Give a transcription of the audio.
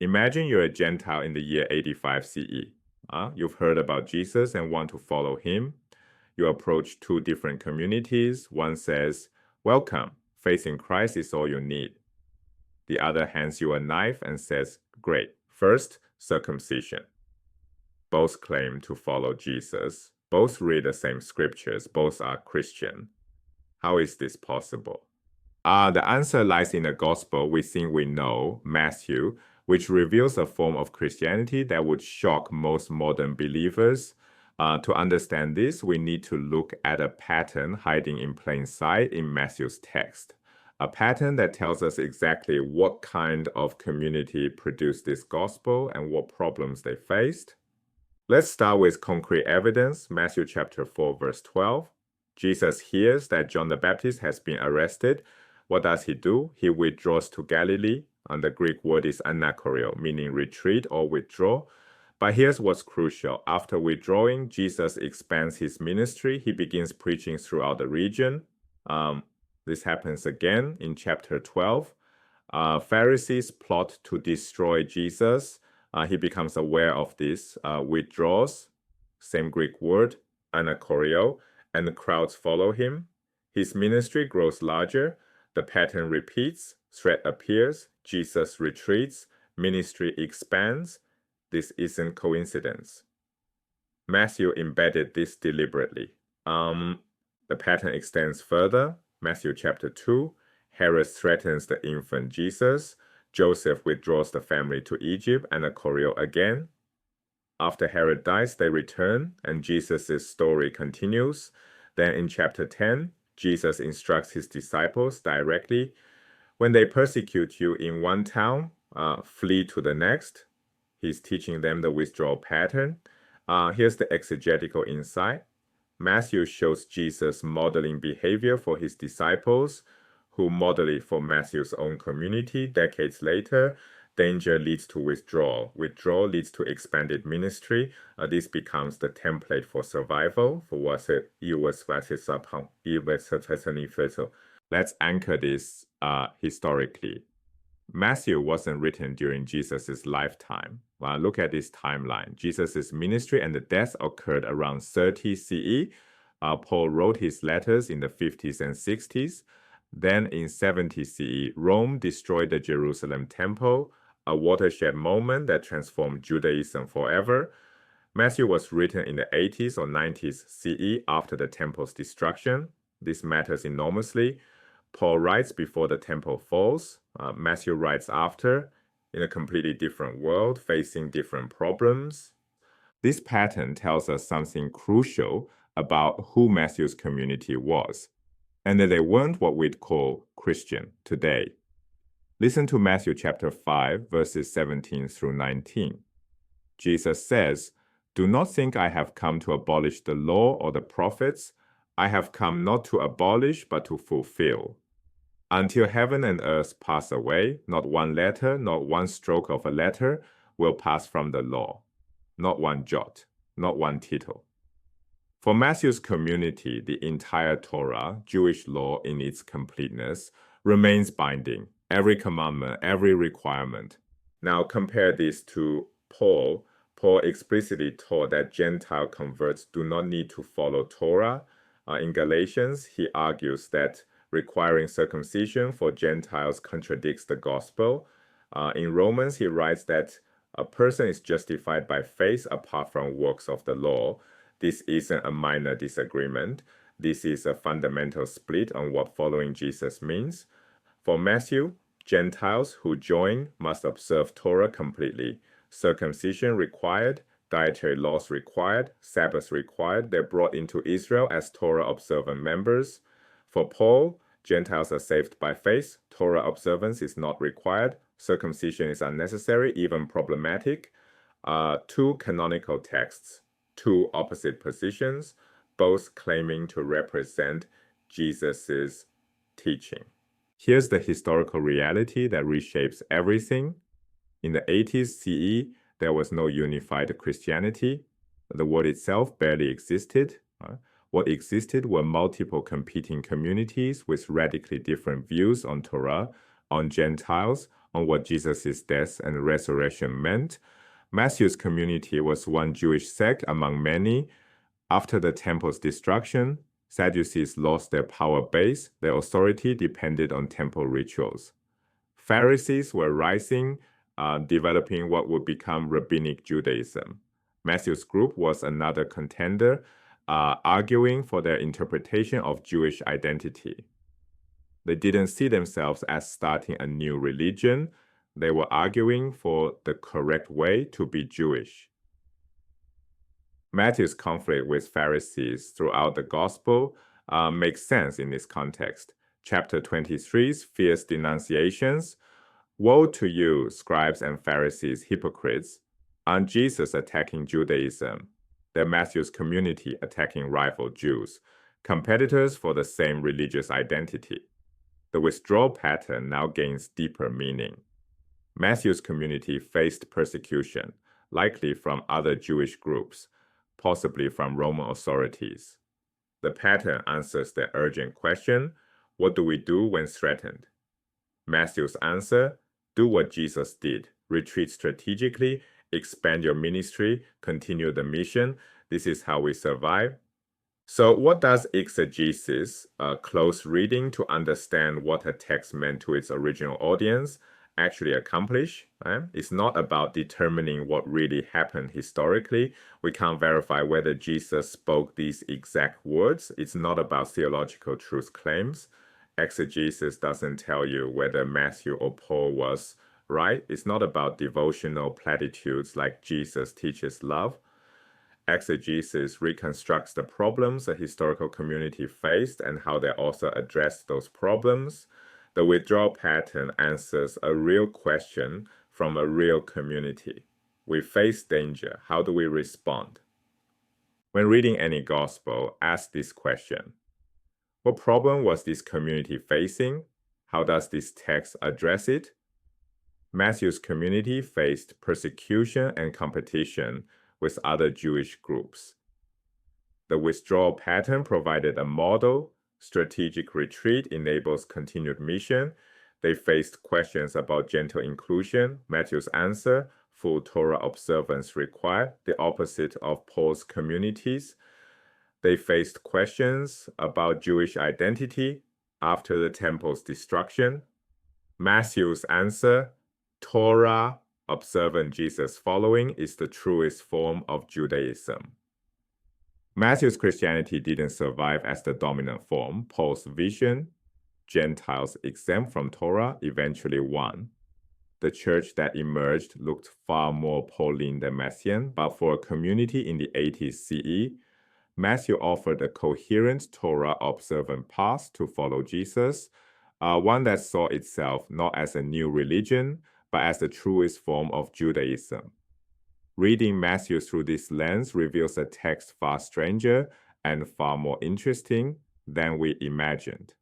Imagine you're a Gentile in the year 85 CE. You've heard about Jesus and want to follow him. You approach two different communities. One says, "Welcome, faith in Christ is all you need." The other hands you a knife and says, "Great, first, circumcision." Both claim to follow Jesus. Both read the same scriptures. Both are Christian. How is this possible? The answer lies in the gospel we think we know, Matthew, which reveals a form of Christianity that would shock most modern believers. To understand this, we need to look at a pattern hiding in plain sight in Matthew's text. A pattern that tells us exactly what kind of community produced this gospel and what problems they faced. Let's start with concrete evidence, Matthew chapter 4, verse 12. Jesus hears that John the Baptist has been arrested. What does he do? He withdraws to Galilee, and the Greek word is anachōreō, meaning retreat or withdraw. But here's what's crucial. After withdrawing, Jesus expands his ministry. He begins preaching throughout the region. This happens again in chapter 12. Pharisees plot to destroy Jesus. He becomes aware of this, withdraws, same Greek word, anachōreō, and the crowds follow him. His ministry grows larger. The pattern repeats. Threat appears. Jesus retreats. Ministry expands. This isn't coincidence. Matthew embedded this deliberately. The pattern extends further. Matthew chapter 2, Herod threatens the infant Jesus. Joseph withdraws the family to Egypt, and anachōreō again. After Herod dies, they return, and Jesus' story continues. Then in chapter 10, Jesus instructs his disciples directly, when they persecute you in one town, flee to the next. He's teaching them the withdrawal pattern. Here's the exegetical insight. Matthew shows Jesus modeling behavior for his disciples, who model it for Matthew's own community. Decades later, danger leads to withdrawal. Withdrawal leads to expanded ministry. This becomes the template for survival. Let's anchor this historically. Matthew wasn't written during Jesus' lifetime. Look at this timeline. Jesus' ministry and the death occurred around 30 CE. Paul wrote his letters in the 50s and 60s. Then in 70 CE, Rome destroyed the Jerusalem temple, a watershed moment that transformed Judaism forever. Matthew was written in the 80s or 90s CE after the temple's destruction. This matters enormously. Paul writes before the temple falls. Matthew writes after, in a completely different world, facing different problems. This pattern tells us something crucial about who Matthew's community was, and that they weren't what we'd call Christian today. Listen to Matthew chapter 5, verses 17 through 19. Jesus says, "Do not think I have come to abolish the law or the prophets. I have come not to abolish, but to fulfill. Until heaven and earth pass away, not one letter, not one stroke of a letter will pass from the law, not one jot, not one tittle." For Matthew's community, the entire Torah, Jewish law in its completeness, remains binding. Every commandment, every requirement. Now compare this to Paul. Paul explicitly taught that Gentile converts do not need to follow Torah. In Galatians, he argues that requiring circumcision for Gentiles contradicts the gospel. In Romans, he writes that a person is justified by faith apart from works of the law. This isn't a minor disagreement. This is a fundamental split on what following Jesus means. For Matthew, Gentiles who join must observe Torah completely. Circumcision required, dietary laws required, Sabbath required. They're brought into Israel as Torah-observant members. For Paul, Gentiles are saved by faith. Torah observance is not required. Circumcision is unnecessary, even problematic. Two canonical texts, two opposite positions, both claiming to represent Jesus's teaching. Here's the historical reality that reshapes everything. In the 80s CE, there was no unified Christianity. The word itself barely existed. What existed were multiple competing communities with radically different views on Torah, on Gentiles, on what Jesus' death and resurrection meant. Matthew's community was one Jewish sect among many. After the temple's destruction, Sadducees lost their power base. Their authority depended on temple rituals. Pharisees were rising, developing what would become rabbinic Judaism. Matthew's group was another contender, arguing for their interpretation of Jewish identity. They didn't see themselves as starting a new religion. They were arguing for the correct way to be Jewish. Matthew's conflict with Pharisees throughout the gospel makes sense in this context. Chapter 23's fierce denunciations. Woe to you, scribes and Pharisees, hypocrites! On Jesus attacking Judaism, then Matthew's community attacking rival Jews, competitors for the same religious identity. The withdrawal pattern now gains deeper meaning. Matthew's community faced persecution, likely from other Jewish groups, possibly from Roman authorities. The pattern answers the urgent question, what do we do when threatened? Matthew's answer, do what Jesus did, retreat strategically, expand your ministry, continue the mission. This is how we survive. So what does exegesis, close reading to understand what a text meant to its original audience, actually accomplish? It's not about determining what really happened historically. We can't verify whether Jesus spoke these exact words. It's not about theological truth claims. Exegesis doesn't tell you whether Matthew or Paul was right. It's not about devotional platitudes like Jesus teaches love. Exegesis reconstructs the problems the historical community faced and how their author addressed those problems. The withdrawal pattern answers a real question from a real community. We face danger. How do we respond? When reading any gospel, ask this question. What problem was this community facing? How does this text address it? Matthew's community faced persecution and competition with other Jewish groups. The withdrawal pattern provided a model. Strategic retreat enables continued mission. They faced questions about Gentile inclusion. Matthew's answer, full Torah observance required, the opposite of Paul's communities. They faced questions about Jewish identity after the temple's destruction. Matthew's answer, Torah-observant Jesus following is the truest form of Judaism. Matthew's Christianity didn't survive as the dominant form. Paul's vision, Gentiles exempt from Torah, eventually won. The church that emerged looked far more Pauline than Messian, but for a community in the 80s CE, Matthew offered a coherent Torah-observant path to follow Jesus, one that saw itself not as a new religion, but as the truest form of Judaism. Reading Matthew through this lens reveals a text far stranger and far more interesting than we imagined.